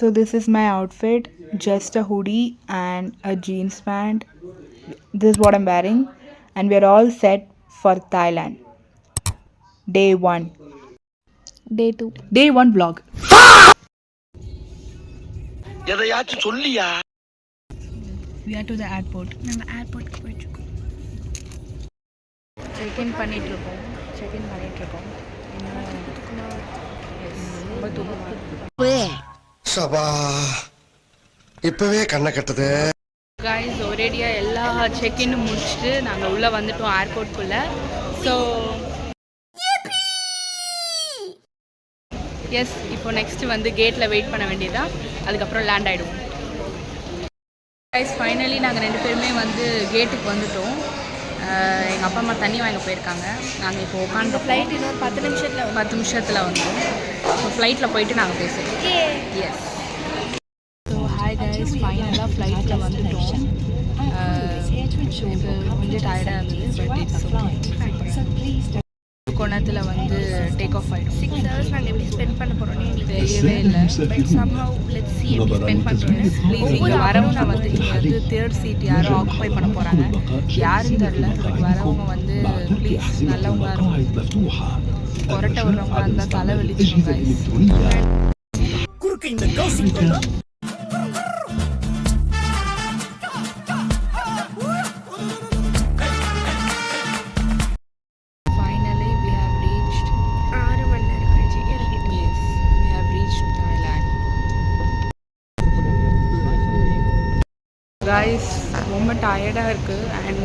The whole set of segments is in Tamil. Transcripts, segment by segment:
So this is my outfit, just a hoodie and a jeans pant. This is what I'm wearing, and we're all set for Thailand. Day 1. Day 2. Day 1 vlog. எதையாச்சும் சொல்லியா. We are to the airport. நம்ம ஏர்போர்ட்க்கு போயிட்டுருக்கோம். செக்இன் பண்ணிகிட்ருக்கோம். ரொம்ப தூக்கமாக சபா இப்பவே கண்ணை கட்டுது. கைஸ் ஒரேடியாக எல்லா செக்இன்னும் முடிச்சுட்டு நாங்கள் உள்ளே வந்துட்டோம் ஏர்போர்ட்குள்ளே. ஸோ எஸ், இப்போ நெக்ஸ்ட்டு வந்து கேட்டில் வெயிட் பண்ண வேண்டியதான். அதுக்கப்புறம் லேண்ட் ஆகிடுவோம். கைஸ் ஃபைனலி நாங்கள் 2 பேருமே வந்து கேட்டுக்கு வந்துட்டோம். எங்கள் அப்பா அம்மா தண்ணி வாங்க போயிருக்காங்க. நாங்கள் இப்போ உட்காந்து ஃப்ளைட் இன்னொரு 10 நிமிஷத்தில் வந்தோம். ஸோ ஃப்ளைட்டில் போயிட்டு நாங்கள் பேசுகிறோம். எஸ். ஸோ ஹாய் கைஸ், ஃபைனலாக ஃப்ளைட்டில் வந்துட்டோம். இப்போ கொஞ்சம் டயர்டாக இருந்தது, பட் இட்ஸ் கோணத்தில் வந்து டேக் ஆஃப் ஆகிடும். 6 hours நாங்கள் எப்படி ஸ்பெண்ட் பண்ண போகிறோன்னு எங்களுக்கு தெரியவே இல்லை. பட் சம்ஹவ் லெட்ஸ் see எப்படி ஸ்பெண்ட் பண்ணுறோன்னு. ப்ளீஸ் இங்கே வரவங்க வந்து இங்கே வந்து 3rd சீட் யாரும் ஆக்குபை பண்ண போகிறாங்க, யாரும் தெரில. பட் வரவங்க வந்து ப்ளீஸ் நல்லவங்களா இருக்கும். கொரட்டை விடுறவங்களா இருந்தால் தலைவலிச்சிடும் கைஸ். கைஸ் ரொம்ப டயர்டாக இருக்குது. அண்ட்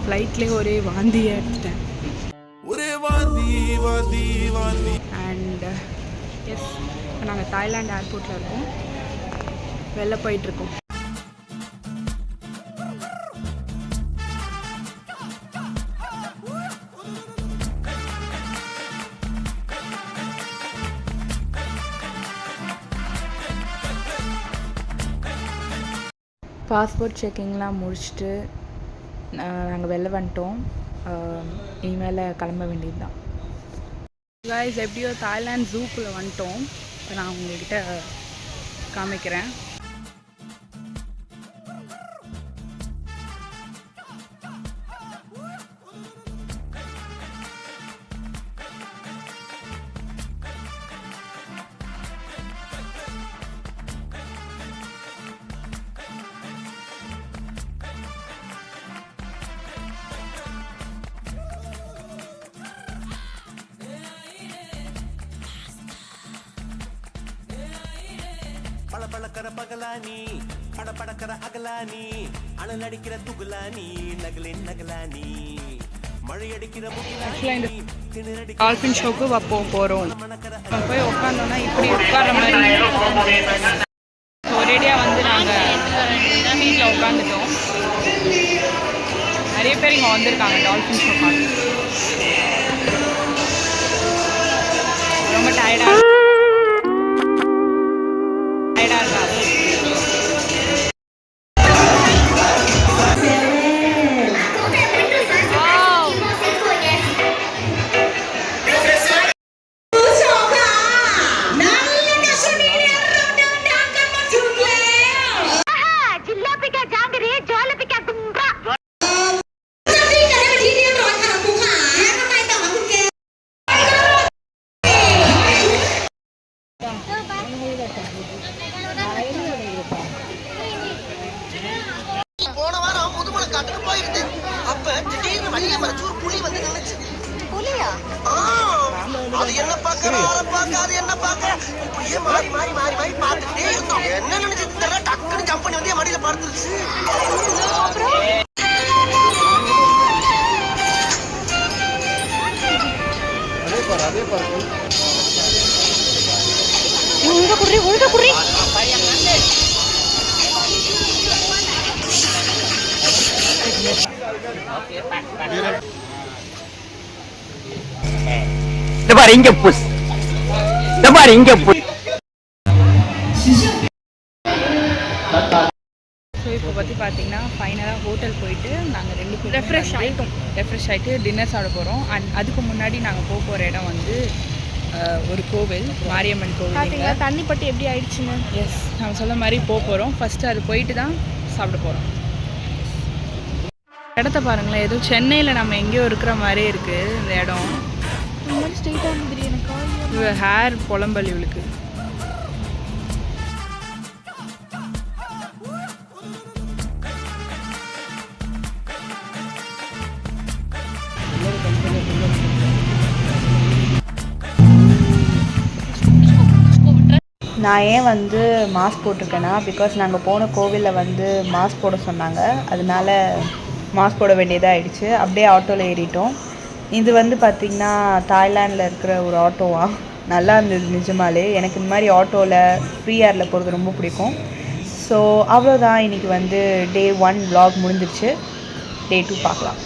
ஃப்ளைட்லேயே ஒரே வாந்தியாக எடுத்துட்டேன். அண்ட் எஸ், இப்போ நாங்கள் தாய்லாந்து ஏர்போர்ட்டில் இருக்கோம். வெளில போயிட்டுருக்கோம். பாஸ்போர்ட் செக்கிங்லாம் முடிச்சுட்டு நாங்கள் வெளில வந்துட்டோம். இனிமேல் கிளம்ப வேண்டியது தான். கைஸ் எப்படியோ தாய்லாந்து ஜூக்குள்ளே வந்துட்டோம். இப்போ நான் உங்கள்கிட்ட காமிக்கிறேன். பளபளக்கற பகலானி படபடக்கற அகலானி அனல் அடிக்கிற துகுலானி நகலின் நகலானி மழை அடிக்கிற முகிலானி திணறடி டால்ஃபின் ஷோக்கு போகிறோம். நம்ம போய் உட்காந்தோன்னா இப்படி உட்கார்ற மாதிரி ஒரேடியாக வந்து நாங்கள் சீட்டில் உட்காந்துட்டோம். நிறைய பேர் இங்கே வந்திருக்காங்க டால்ஃபின் ஷோ பார்த்து. ரொம்ப டயர்டாக இருக்காது. போன வாரம் முதுமலை காட்டுக்கு போயிருந்தேன். அப்ப திடீர்னு வழிய மறைச்சு ஒரு புலி வந்து நினைச்சு. புலியா? அது என்ன பாக்குற, அதை பாக்க, அது என்ன பாக்க, இப்படியே மாறி மாறி மாறி மாறி பார்த்துட்டே இருந்தோம். என்ன நினைச்சது தெரியல, டக்குன்னு ஜம்ப் பண்ணி வந்து மடியில படுத்துருச்சு. அதே பாரு உழுக குடி இந்த பாரு இங்க புஷ், இந்த பாரு இங்க புஷ். ஸோ இப்போ பற்றி பார்த்தீங்கன்னா ஃபைனலாக ஹோட்டல் போயிட்டு நாங்கள் 2 பேரும் ரெஃப்ரெஷ் ஆகிட்டு டின்னர் சாப்பிட போகிறோம். அண்ட் அதுக்கு முன்னாடி நாங்கள் போகிற இடம் வந்து ஒரு கோவில், மாரியம்மன் கோவில். பார்த்தீங்களா தண்ணி பட்டு எப்படி ஆயிடுச்சுன்னு. எஸ், நம்ம சொல்ல மாதிரி போகிறோம். ஃபஸ்ட்டு அது போயிட்டு தான் சாப்பிட போகிறோம். இடத்த பாருங்களேன், ஏதோ சென்னையில் நம்ம எங்கேயோ இருக்கிற மாதிரியே இருக்குது இந்த இடம். இந்த மாதிரி ஸ்ட்ரெயிட்டாக வந்துடுது எனக்கு. ஹேர் புலம்பல் இவளுக்கு. நான் ஏன் வந்து மாஸ்க் போட்டிருக்கேன்னா, பிகாஸ் நாங்கள் போன கோவிலில் வந்து மாஸ்க் போட சொன்னாங்க. அதனால மாஸ்க் போட வேண்டியதாக ஆயிடுச்சு. அப்படியே ஆட்டோவில் ஏறிட்டோம். இது வந்து பார்த்திங்கன்னா தாய்லாண்டில் இருக்கிற ஒரு ஆட்டோவா. நல்லா இருந்தது நிஜமாலே. எனக்கு இந்த மாதிரி ஆட்டோவில் ஃப்ரீ ஏரில் போகிறது ரொம்ப பிடிக்கும். ஸோ அவ்வளோதான், இன்றைக்கி வந்து Day 1 vlog முடிஞ்சிருச்சு. Day 2 பார்க்கலாம்.